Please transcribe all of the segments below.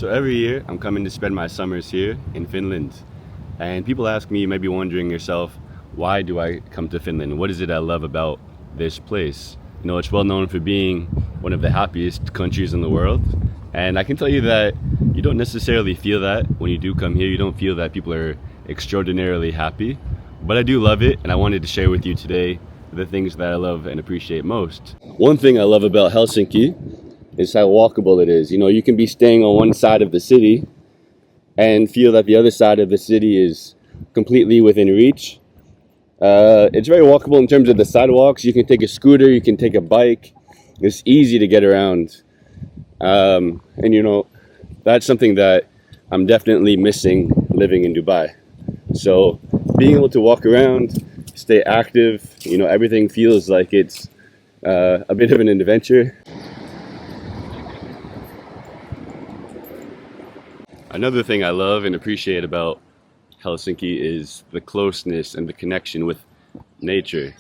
So every year I'm coming to spend my summers here in Finland. And people ask me, you might be wondering yourself, why do I come to Finland? What is it I love about this place? You know, it's well known for being one of the happiest countries in the world. And I can tell you that you don't necessarily feel that when you do come here. You don't feel that people are extraordinarily happy. But I do love it, and I wanted to share with you today the things that I love and appreciate most. One thing I love about Helsinki is how walkable it is. You know, you can be staying on one side of the city and feel that the other side of the city is completely within reach. It's very walkable in terms of the sidewalks. You can take a scooter, you can take a bike. It's easy to get around. And you know, that's something that I'm definitely missing living in Dubai. So being able to walk around, stay active, you know, everything feels like it's a bit of an adventure. Another thing I love and appreciate about Helsinki is the closeness and the connection with nature.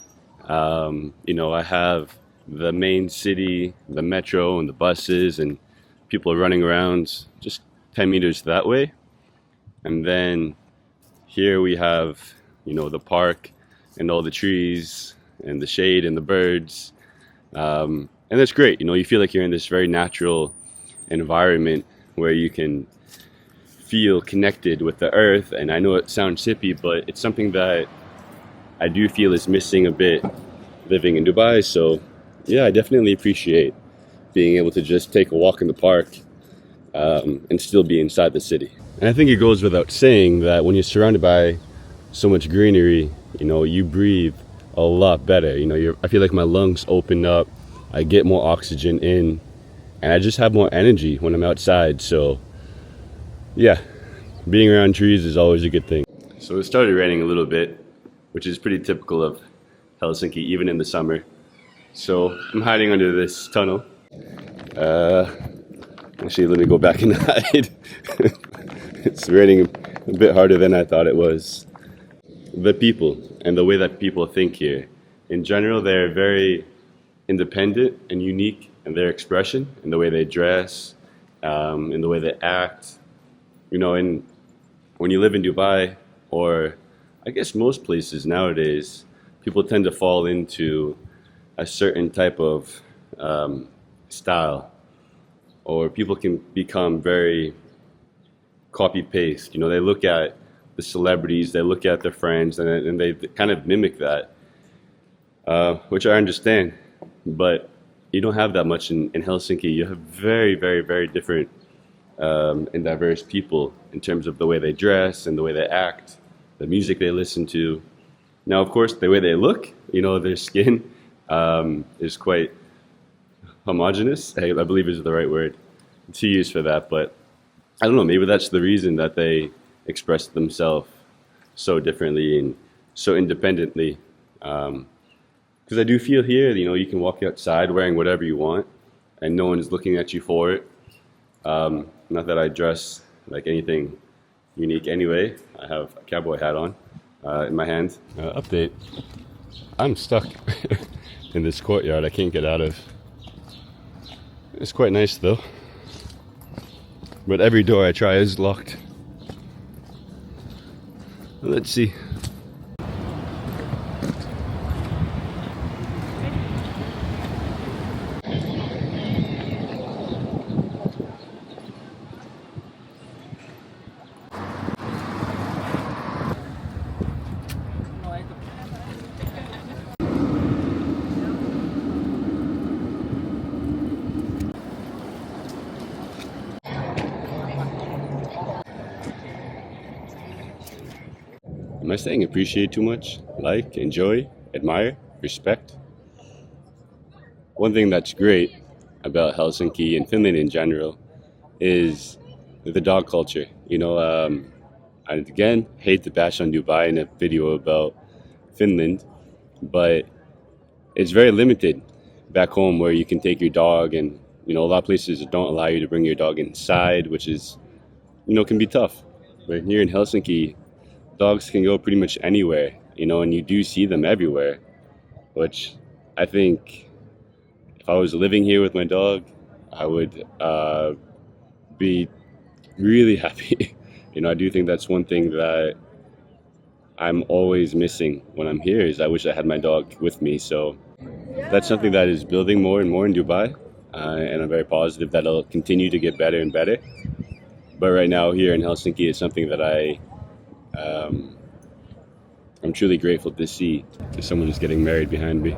You know, I have the main city, the metro and the buses, and people running around just 10 meters that way. And then here we have, you know, the park and all the trees and the shade and the birds. And that's great. You know, you feel like you're in this very natural environment where you can feel connected with the earth. And I know it sounds hippie, but it's something that I do feel is missing a bit living in Dubai. So yeah, I definitely appreciate being able to just take a walk in the park and still be inside the city. And I think it goes without saying that when you're surrounded by so much greenery, you know, you breathe a lot better. You know, I feel like my lungs open up, I get more oxygen in, and I just have more energy when I'm outside. So yeah, being around trees is always a good thing. So it started raining a little bit, which is pretty typical of Helsinki, even in the summer. So I'm hiding under this tunnel. Actually, let me go back and hide. It's raining a bit harder than I thought it was. The people and the way that people think here. In general, they're very independent and unique in their expression, in the way they dress, in the way they act. You know, and when you live in Dubai, or I guess most places nowadays, people tend to fall into a certain type of style, or people can become very copy-paste. You know, they look at the celebrities, they look at their friends, and they kind of mimic that, which I understand. But you don't have that much in Helsinki. You have very, very, very different and diverse people in terms of the way they dress and the way they act, the music they listen to. Now, of course, the way they look, you know, their skin is quite homogeneous, I believe is the right word to use for that. But I don't know, maybe that's the reason that they express themselves so differently and so independently. Because I do feel here, you know, you can walk outside wearing whatever you want and no one's looking at you for it. Not that I dress like anything unique anyway. I have a cowboy hat on in my hand. Update. I'm stuck in this courtyard I can't get out of. It's quite nice though. But every door I try is locked. Let's see. Am I saying appreciate too much? Like, enjoy, admire, respect? One thing that's great about Helsinki and Finland in general is the dog culture. You know, I again hate to bash on Dubai in a video about Finland, but it's very limited back home where you can take your dog, and you know, a lot of places don't allow you to bring your dog inside, which is, you know, can be tough. But here in Helsinki, dogs can go pretty much anywhere, you know, and you do see them everywhere, which I think if I was living here with my dog, I would be really happy. You know, I do think that's one thing that I'm always missing when I'm here is I wish I had my dog with me. So that's something that is building more and more in Dubai, and I'm very positive that it'll continue to get better and better. But right now here in Helsinki, it's something that um, I'm truly grateful to see. Someone is getting married behind me.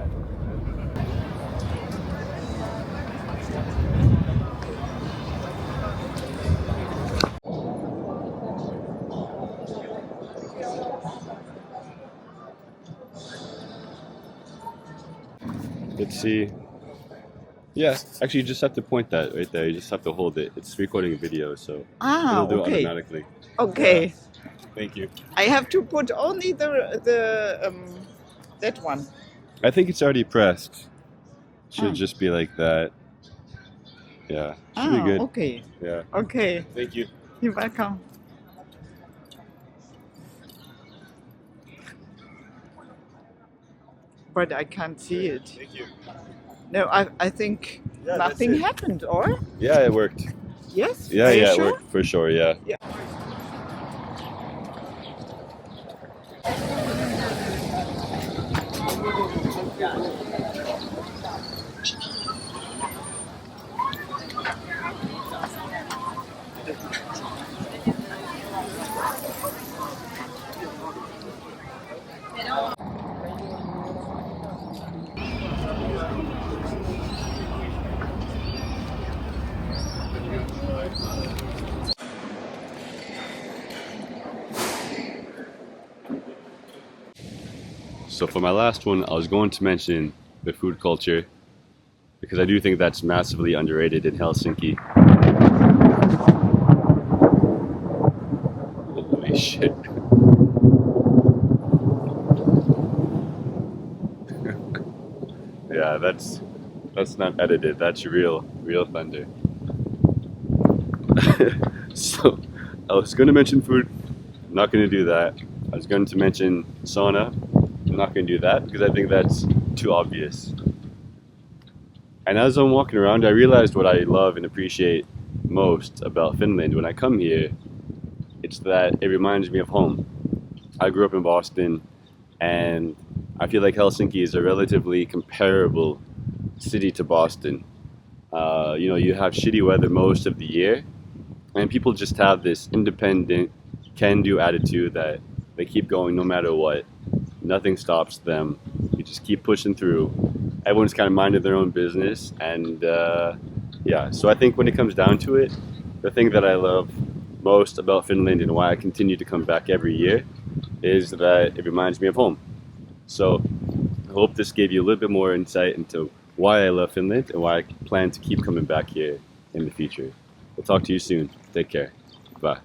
Let's see. Yeah, actually, you just have to point that right there. You just have to hold it. It's recording a video, so it'll do it Okay. automatically. Okay. Thank you. I have to put only the that one. I think it's already pressed. Should Ah. just be like that. Yeah, should be good. Okay. Yeah. Okay. Thank you. You're welcome. But I can't see it. Thank you. No, I think Yeah, that's nothing it. happened, or? Yeah, it worked. Yes? Yeah, Are you yeah, sure? it worked for sure. Yeah. Yeah. So for my last one, I was going to mention the food culture because I do think that's massively underrated in Helsinki. Holy shit. Yeah, that's not edited. That's real thunder. So I was going to mention food. I'm not going to do that. I was going to mention sauna. I'm not going to do that because I think that's too obvious. And as I'm walking around, I realized what I love and appreciate most about Finland when I come here. It's that it reminds me of home. I grew up in Boston, and I feel like Helsinki is a relatively comparable city to Boston. You know, you have shitty weather most of the year, and people just have this independent, can-do attitude that they keep going no matter what. Nothing stops them. You just keep pushing through. Everyone's kind of minding their own business, and yeah. So I think when it comes down to it, the thing that I love most about Finland and why I continue to come back every year is that it reminds me of home. So I hope this gave you a little bit more insight into why I love Finland and why I plan to keep coming back here in the future. We'll talk to you soon. Take care. Bye.